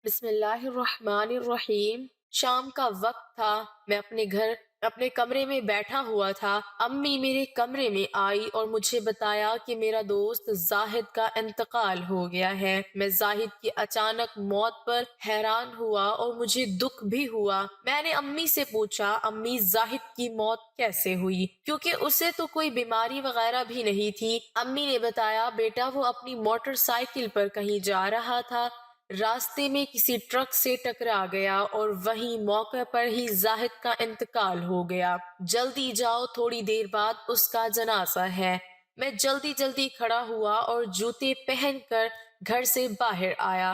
بسم اللہ الرحمن الرحیم۔ شام کا وقت تھا۔ میں اپنے کمرے میں بیٹھا ہوا تھا۔ امی میرے کمرے میں آئی اور مجھے بتایا کہ میرا دوست زاہد کا انتقال ہو گیا ہے۔ میں زاہد کی اچانک موت پر حیران ہوا اور مجھے دکھ بھی ہوا۔ میں نے امی سے پوچھا، امی زاہد کی موت کیسے ہوئی؟ کیونکہ اسے تو کوئی بیماری وغیرہ بھی نہیں تھی۔ امی نے بتایا، بیٹا وہ اپنی موٹر سائیکل پر کہیں جا رہا تھا، راستے میں کسی ٹرک سے ٹکرا گیا اور وہیں موقع پر ہی زاہد کا انتقال ہو گیا۔ جلدی جاؤ، تھوڑی دیر بعد اس کا جنازہ ہے۔ میں جلدی جلدی کھڑا ہوا اور جوتے پہن کر گھر سے باہر آیا۔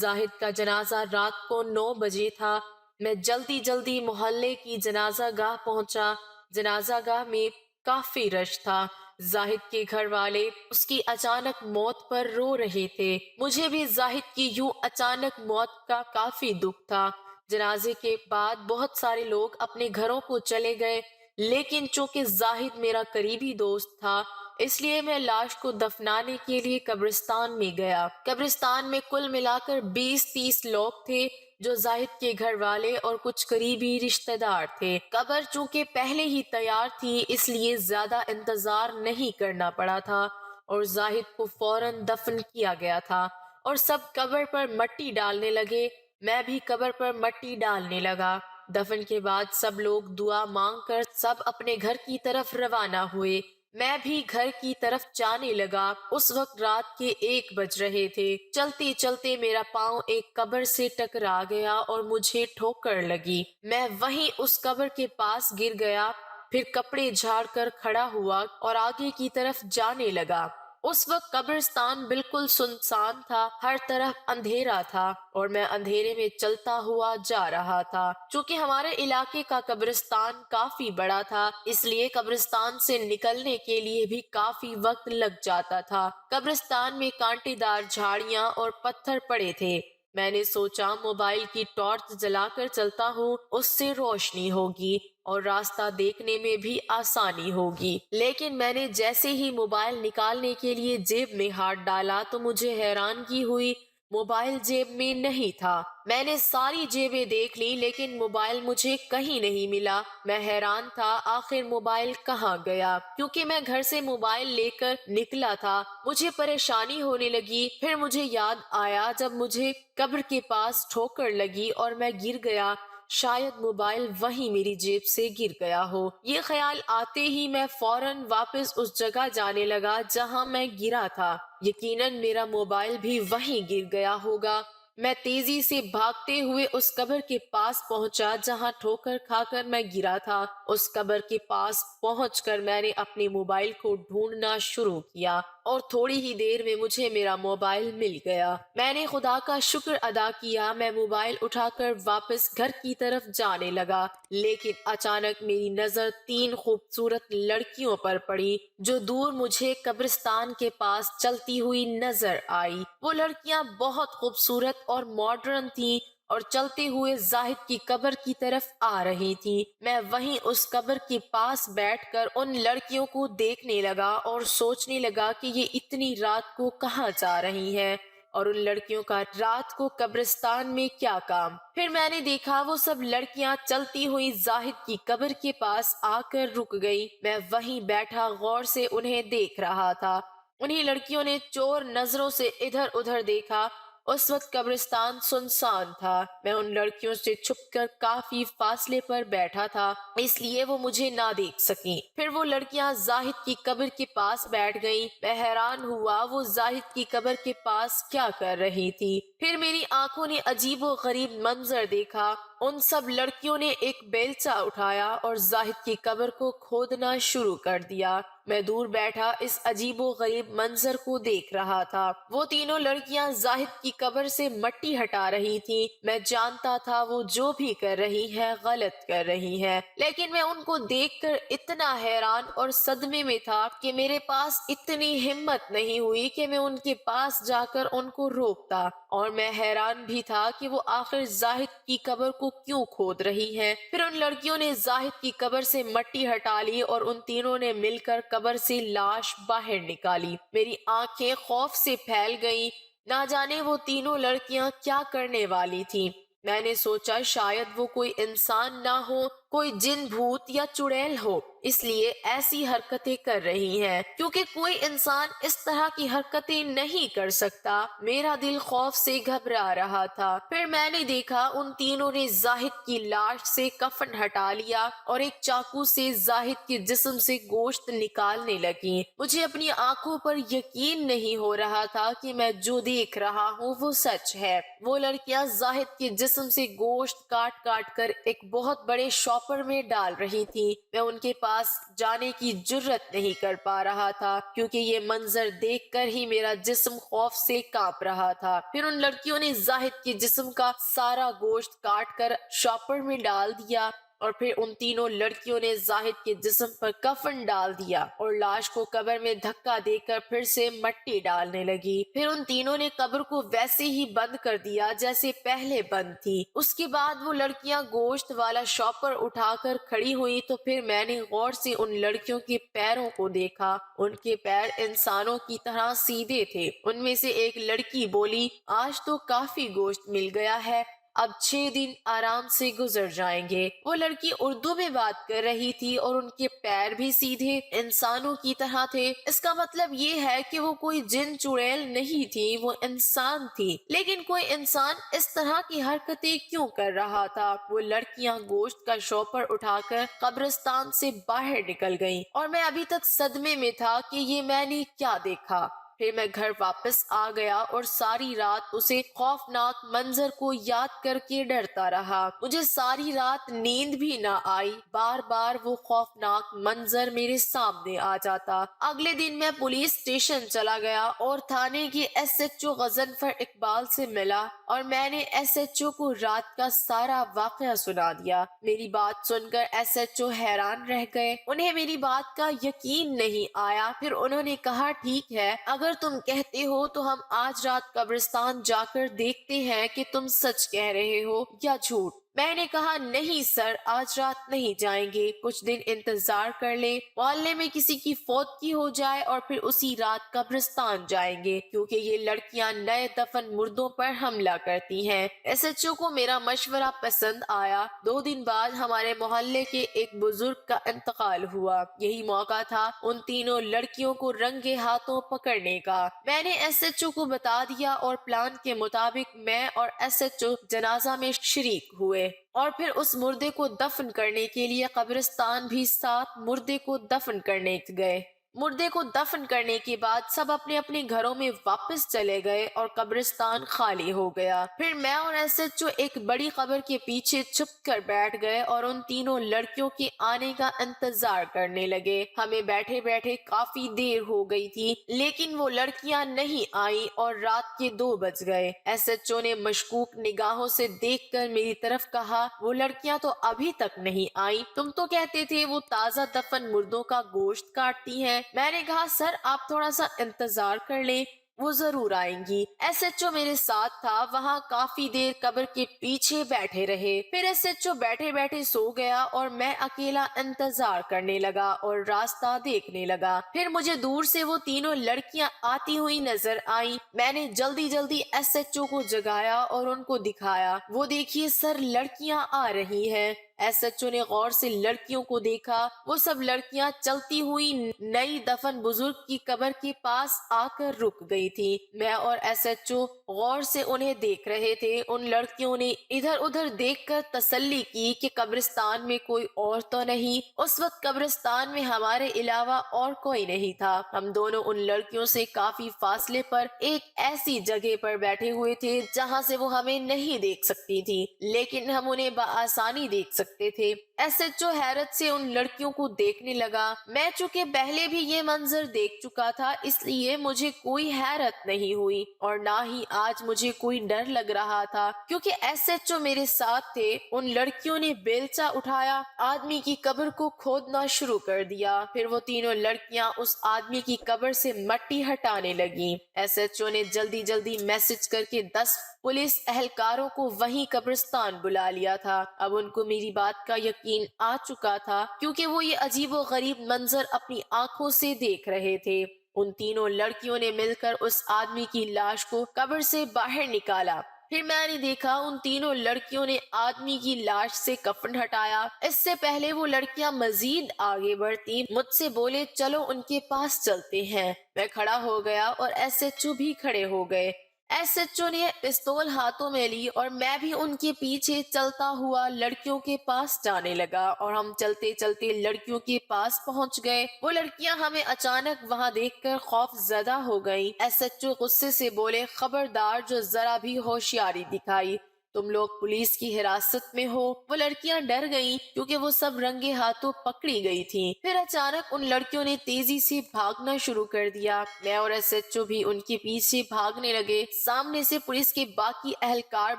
زاہد کا جنازہ رات کو 9 بجے تھا۔ میں جلدی جلدی محلے کی جنازہ گاہ پہنچا۔ جنازہ گاہ میں کافی رش تھا۔ زاہد کے گھر والے اس کی اچانک موت پر رو رہے تھے۔ مجھے بھی زاہد کی یوں اچانک موت کا کافی دکھ تھا۔ جنازے کے بعد بہت سارے لوگ اپنے گھروں کو چلے گئے، لیکن چونکہ زاہد میرا قریبی دوست تھا، اس لیے میں لاش کو دفنانے کے لیے قبرستان میں گیا۔ قبرستان میں کل ملا کر 20-30 لوگ تھے، جو زاہد کے گھر والے اور کچھ قریبی رشتہ دار تھے۔ قبر چونکہ پہلے ہی تیار تھی، اس لیے زیادہ انتظار نہیں کرنا پڑا تھا اور زاہد کو فوراً دفن کیا گیا تھا اور سب قبر پر مٹی ڈالنے لگے۔ میں بھی قبر پر مٹی ڈالنے لگا۔ دفن کے بعد سب لوگ دعا مانگ کر سب اپنے گھر کی طرف روانہ ہوئے۔ میں بھی گھر کی طرف جانے لگا۔ اس وقت رات کے 1 بج رہے تھے۔ چلتے چلتے میرا پاؤں ایک قبر سے ٹکرا گیا اور مجھے ٹھوکر لگی۔ میں وہیں اس قبر کے پاس گر گیا، پھر کپڑے جھاڑ کر کھڑا ہوا اور آگے کی طرف جانے لگا۔ اس وقت قبرستان بالکل سنسان تھا، ہر طرف اندھیرا تھا اور میں اندھیرے میں چلتا ہوا جا رہا تھا۔ چونکہ ہمارے علاقے کا قبرستان کافی بڑا تھا، اس لیے قبرستان سے نکلنے کے لیے بھی کافی وقت لگ جاتا تھا۔ قبرستان میں کانٹے دار جھاڑیاں اور پتھر پڑے تھے۔ میں نے سوچا موبائل کی ٹارچ جلا کر چلتا ہوں، اس سے روشنی ہوگی اور راستہ دیکھنے میں بھی آسانی ہوگی۔ لیکن میں نے جیسے ہی موبائل نکالنے کے لیے جیب میں ہاتھ ڈالا تو مجھے حیرانگی ہوئی، موبائل جیب میں نہیں تھا۔ میں نے ساری جیبیں دیکھ لی لیکن موبائل مجھے کہیں نہیں ملا۔ میں حیران تھا آخر موبائل کہاں گیا، کیونکہ میں گھر سے موبائل لے کر نکلا تھا۔ مجھے پریشانی ہونے لگی۔ پھر مجھے یاد آیا جب مجھے قبر کے پاس ٹھوکر لگی اور میں گر گیا، شاید موبائل وہیں میری جیب سے گر گیا ہو۔ یہ خیال آتے ہی میں فوراً واپس اس جگہ جانے لگا جہاں میں گرا تھا۔ یقیناً میرا موبائل بھی وہیں گر گیا ہوگا۔ میں تیزی سے بھاگتے ہوئے اس قبر کے پاس پہنچا جہاں ٹھوکر کھا کر میں گرا تھا۔ اس قبر کے پاس پہنچ کر میں نے اپنے موبائل کو ڈھونڈنا شروع کیا اور تھوڑی ہی دیر میں مجھے میرا موبائل مل گیا۔ میں نے خدا کا شکر ادا کیا۔ میں موبائل اٹھا کر واپس گھر کی طرف جانے لگا، لیکن اچانک میری نظر 3 خوبصورت لڑکیوں پر پڑی جو دور مجھے قبرستان کے پاس چلتی ہوئی نظر آئی۔ وہ لڑکیاں بہت خوبصورت اور ماڈرن تھیں اور چلتے ہوئے زاہد کی قبر کی طرف آ رہی تھی۔ میں وہیں اس قبر کے پاس بیٹھ کر ان لڑکیوں کو دیکھنے لگا اور سوچنے لگا کہ یہ اتنی رات کو کہاں جا رہی ہیں اور ان لڑکیوں کا رات کو قبرستان میں کیا کام۔ پھر میں نے دیکھا وہ سب لڑکیاں چلتی ہوئی زاہد کی قبر کے پاس آ کر رک گئی۔ میں وہیں بیٹھا غور سے انہیں دیکھ رہا تھا۔ انہی لڑکیوں نے چور نظروں سے ادھر ادھر دیکھا۔ اس وقت قبرستان سنسان تھا۔ میں ان لڑکیوں سے چھپ کر کافی فاصلے پر بیٹھا تھا، اس لیے وہ مجھے نہ دیکھ سکیں۔ پھر وہ لڑکیاں زاہد کی قبر کے پاس بیٹھ گئیں۔ میں حیران ہوا وہ زاہد کی قبر کے پاس کیا کر رہی تھی۔ پھر میری آنکھوں نے عجیب و غریب منظر دیکھا۔ ان سب لڑکیوں نے ایک بیلچہ اٹھایا اور زاہد کی قبر کو کھودنا شروع کر دیا۔ میں دور بیٹھا اس عجیب و غریب منظر کو دیکھ رہا تھا۔ وہ تینوں لڑکیاں زاہد کی قبر سے مٹی ہٹا رہی تھیں۔ میں جانتا تھا وہ جو بھی کر رہی ہے غلط کر رہی ہے، لیکن میں ان کو دیکھ کر اتنا حیران اور صدمے میں تھا کہ میرے پاس اتنی ہمت نہیں ہوئی کہ میں ان کے پاس جا کر ان کو روکتا، اور میں حیران بھی تھا کہ وہ آخر زاہد کی قبر کو کیوں کھود رہی ہیں۔ پھر ان لڑکیوں نے زاہد کی قبر سے مٹی ہٹا لی اور ان تینوں نے مل کر قبر سے لاش باہر نکالی۔ میری آنکھیں خوف سے پھیل گئیں۔ نہ جانے وہ تینوں لڑکیاں کیا کرنے والی تھیں۔ میں نے سوچا شاید وہ کوئی انسان نہ ہو، کوئی جن بھوت یا چڑیل ہو، اس لیے ایسی حرکتیں کر رہی ہیں، کیونکہ کوئی انسان اس طرح کی حرکتیں نہیں کر سکتا۔ میرا دل خوف سے گھبرا رہا تھا۔ پھر میں نے دیکھا ان تینوں نے زاہد کی لاش سے کفن ہٹا لیا اور ایک چاقو سے زاہد کے جسم سے گوشت نکالنے لگی۔ مجھے اپنی آنکھوں پر یقین نہیں ہو رہا تھا کہ میں جو دیکھ رہا ہوں وہ سچ ہے۔ وہ لڑکیاں زاہد کے جسم سے گوشت کاٹ کاٹ کر ایک بہت بڑے شاپر میں ڈال رہی تھی۔ میں ان کے پاس جانے کی جرت نہیں کر پا رہا تھا، کیونکہ یہ منظر دیکھ کر ہی میرا جسم خوف سے کانپ رہا تھا۔ پھر ان لڑکیوں نے زاہد کے جسم کا سارا گوشت کاٹ کر شاپر میں ڈال دیا، اور پھر ان تینوں لڑکیوں نے زاہد کے جسم پر کفن ڈال دیا اور لاش کو قبر میں دھکا دے کر پھر سے مٹی ڈالنے لگی۔ پھر ان تینوں نے قبر کو ویسے ہی بند کر دیا جیسے پہلے بند تھی۔ اس کے بعد وہ لڑکیاں گوشت والا شاپر اٹھا کر کھڑی ہوئی تو پھر میں نے غور سے ان لڑکیوں کے پیروں کو دیکھا۔ ان کے پیر انسانوں کی طرح سیدھے تھے۔ ان میں سے ایک لڑکی بولی، آج تو کافی گوشت مل گیا ہے، اب 6 دن آرام سے گزر جائیں گے۔ وہ لڑکی اردو میں بات کر رہی تھی اور ان کے پیر بھی سیدھے انسانوں کی طرح تھے۔ اس کا مطلب یہ ہے کہ وہ کوئی جن چڑیل نہیں تھی، وہ انسان تھی۔ لیکن کوئی انسان اس طرح کی حرکتیں کیوں کر رہا تھا؟ وہ لڑکیاں گوشت کا شاپر اٹھا کر قبرستان سے باہر نکل گئیں اور میں ابھی تک صدمے میں تھا کہ یہ میں نے کیا دیکھا۔ پھر میں گھر واپس آ گیا اور ساری رات اسے خوفناک منظر کو یاد کر کے ڈرتا رہا۔ مجھے ساری رات نیند بھی نہ آئی، بار بار وہ خوفناک منظر میرے سامنے آ جاتا۔ اگلے دن میں پولیس اسٹیشن چلا گیا اور تھانے کے S H O Ghazanfar Iqbal سے ملا اور میں نے ایس ایچ او کو رات کا سارا واقعہ سنا دیا۔ میری بات سن کر ایس ایچ او حیران رہ گئے، انہیں میری بات کا یقین نہیں آیا۔ پھر انہوں نے کہا، ٹھیک ہے، اگر تم کہتے ہو تو ہم آج رات قبرستان جا کر دیکھتے ہیں کہ تم سچ کہہ رہے ہو یا جھوٹ۔ میں نے کہا، نہیں سر، آج رات نہیں جائیں گے، کچھ دن انتظار کر لیں، محلے میں کسی کی فوتگی ہو جائے اور پھر اسی رات قبرستان جائیں گے، کیونکہ یہ لڑکیاں نئے دفن مردوں پر حملہ کرتی ہیں۔ ایس ایچ او کو میرا مشورہ پسند آیا۔ 2 دن بعد ہمارے محلے کے ایک بزرگ کا انتقال ہوا۔ یہی موقع تھا ان تینوں لڑکیوں کو رنگے ہاتھوں پکڑنے کا۔ میں نے ایس ایچ او کو بتا دیا اور پلان کے مطابق میں اور ایس ایچ او جنازہ میں شریک ہوئے اور پھر اس مردے کو دفن کرنے کے لیے قبرستان بھی ساتھ مردے کو دفن کرنے گئے۔ مردے کو دفن کرنے کے بعد سب اپنے اپنے گھروں میں واپس چلے گئے اور قبرستان خالی ہو گیا۔ پھر میں اور ایس ایچ او ایک بڑی قبر کے پیچھے چھپ کر بیٹھ گئے اور ان تینوں لڑکیوں کے آنے کا انتظار کرنے لگے۔ ہمیں بیٹھے بیٹھے کافی دیر ہو گئی تھی، لیکن وہ لڑکیاں نہیں آئیں اور رات کے 2 بج گئے۔ ایس ایچ او نے مشکوک نگاہوں سے دیکھ کر میری طرف کہا، وہ لڑکیاں تو ابھی تک نہیں آئیں، تم تو کہتے تھے وہ تازہ دفن مردوں کا گوشت کاٹتی ہیں۔ میں نے کہا، سر آپ تھوڑا سا انتظار کر لیں، وہ ضرور آئیں گی۔ ایس ایچ او میرے ساتھ تھا، وہاں کافی دیر قبر کے پیچھے بیٹھے رہے۔ پھر ایس ایچ او بیٹھے بیٹھے سو گیا اور میں اکیلا انتظار کرنے لگا اور راستہ دیکھنے لگا۔ پھر مجھے دور سے وہ تینوں لڑکیاں آتی ہوئی نظر آئیں۔ میں نے جلدی جلدی ایس ایچ او کو جگایا اور ان کو دکھایا، وہ دیکھیے سر، لڑکیاں آ رہی ہیں۔ ایس ایچ او نے غور سے لڑکیوں کو دیکھا، وہ سب لڑکیاں چلتی ہوئی نئی دفن بزرگ کی قبر کے پاس آ کر رک گئی تھی۔ میں اور ایس ایچ او غور سے انہیں دیکھ رہے تھے۔ ان لڑکیوں نے ادھر ادھر دیکھ کر تسلی کی کہ قبرستان میں کوئی اور تو نہیں۔ اس وقت قبرستان میں ہمارے علاوہ اور کوئی نہیں تھا۔ ہم دونوں ان لڑکیوں سے کافی فاصلے پر ایک ایسی جگہ پر بیٹھے ہوئے تھے جہاں سے وہ ہمیں نہیں دیکھ سکتی تھی، لیکن ہم انہیں بآسانی دیکھ سکتے تھے۔ ایس ایچ او حیرت سے ان لڑکیوں کو دیکھنے لگا۔ میں چونکہ پہلے بھی یہ منظر دیکھ چکا تھا، اس لیے مجھے کوئی حیرت نہیں ہوئی اور نہ ہی آج مجھے کوئی ڈر لگ رہا تھا، کیونکہ ایس ایچ او میرے ساتھ تھے۔ ان لڑکیوں نے بیلچہ اٹھایا، آدمی کی قبر کو کھودنا شروع کر دیا۔ پھر وہ تینوں لڑکیاں اس آدمی کی قبر سے مٹی ہٹانے لگیں۔ ایس ایچ او نے جلدی جلدی میسج کر کے 10 پولیس اہلکاروں کو وہیں قبرستان بلا لیا تھا۔ اب ان کو میری بات کا یقین آ چکا تھا، کیونکہ وہ یہ عجیب و غریب منظر اپنی آنکھوں سے دیکھ رہے تھے۔ ان تینوں لڑکیوں نے مل کر اس آدمی کی لاش کو قبر سے باہر نکالا۔ پھر میں نے دیکھا ان تینوں لڑکیوں نے آدمی کی لاش سے کفن ہٹایا۔ اس سے پہلے وہ لڑکیاں مزید آگے بڑھتی مجھ سے بولے چلو ان کے پاس چلتے ہیں۔ میں کھڑا ہو گیا اور ایس ایچ او بھی کھڑے ہو گئے۔ ایس ایچ او نے پستول ہاتھوں میں لی اور میں بھی ان کے پیچھے چلتا ہوا لڑکیوں کے پاس جانے لگا اور ہم چلتے چلتے لڑکیوں کے پاس پہنچ گئے۔ وہ لڑکیاں ہمیں اچانک وہاں دیکھ کر خوف زدہ ہو گئیں۔ ایس ایچ او غصے سے بولے خبردار جو ذرا بھی ہوشیاری دکھائی تم لوگ پولیس کی حراست میں ہو۔ وہ لڑکیاں ڈر گئیں کیونکہ وہ سب رنگے ہاتھوں پکڑی گئی تھیں۔ پھر اچانک ان لڑکیوں نے تیزی سے بھاگنا شروع کر دیا۔ میں اور ایس ایچ او بھی ان کے پیچھے بھاگنے لگے۔ سامنے سے پولیس کے باقی اہلکار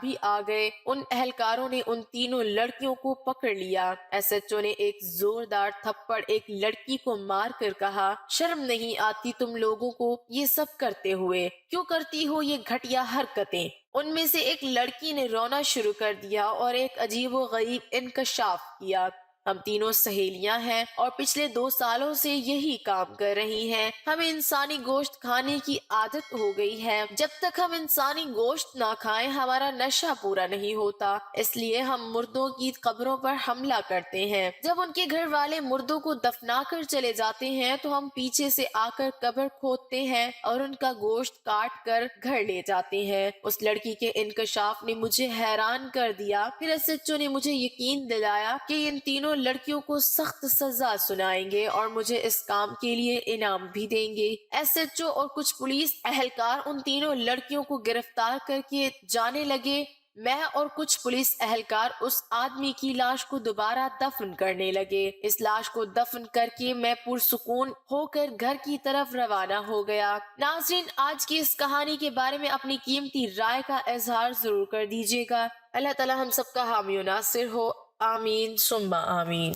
بھی آ گئے۔ ان اہلکاروں نے ان تینوں لڑکیوں کو پکڑ لیا۔ ایس ایچ او نے ایک زوردار تھپڑ ایک لڑکی کو مار کر کہا شرم نہیں آتی تم لوگوں کو یہ سب کرتے ہوئے؟ کیوں کرتی ہو یہ گھٹیا حرکتیں؟ ان میں سے ایک لڑکی نے رونا شروع کر دیا اور ایک عجیب و غریب انکشاف کیا۔ ہم تینوں سہیلیاں ہیں اور پچھلے 2 سالوں سے یہی کام کر رہی ہیں۔ ہمیں انسانی گوشت کھانے کی عادت ہو گئی ہے۔ جب تک ہم انسانی گوشت نہ کھائیں ہمارا نشہ پورا نہیں ہوتا، اس لیے ہم مردوں کی قبروں پر حملہ کرتے ہیں۔ جب ان کے گھر والے مردوں کو دفنا کر چلے جاتے ہیں تو ہم پیچھے سے آ کر قبر کھودتے ہیں اور ان کا گوشت کاٹ کر گھر لے جاتے ہیں۔ اس لڑکی کے انکشاف نے مجھے حیران کر دیا۔ پھر ایس ایچ او نے مجھے یقین دلایا کہ ان تینوں لڑکیوں کو سخت سزا سنائیں گے اور مجھے اس کام کے لیے انعام بھی دیں گے۔ ایس ایچ او اور کچھ پولیس اہلکار ان تینوں لڑکیوں کو گرفتار کر کے جانے لگے۔ میں اور کچھ پولیس اہلکار اس آدمی کی لاش کو دوبارہ دفن کرنے لگے۔ اس لاش کو دفن کر کے میں پرسکون ہو کر گھر کی طرف روانہ ہو گیا۔ ناظرین آج کی اس کہانی کے بارے میں اپنی قیمتی رائے کا اظہار ضرور کر دیجیے گا۔ اللہ تعالی ہم سب کا حامی و ناصر ہو، آمین ثم آمین۔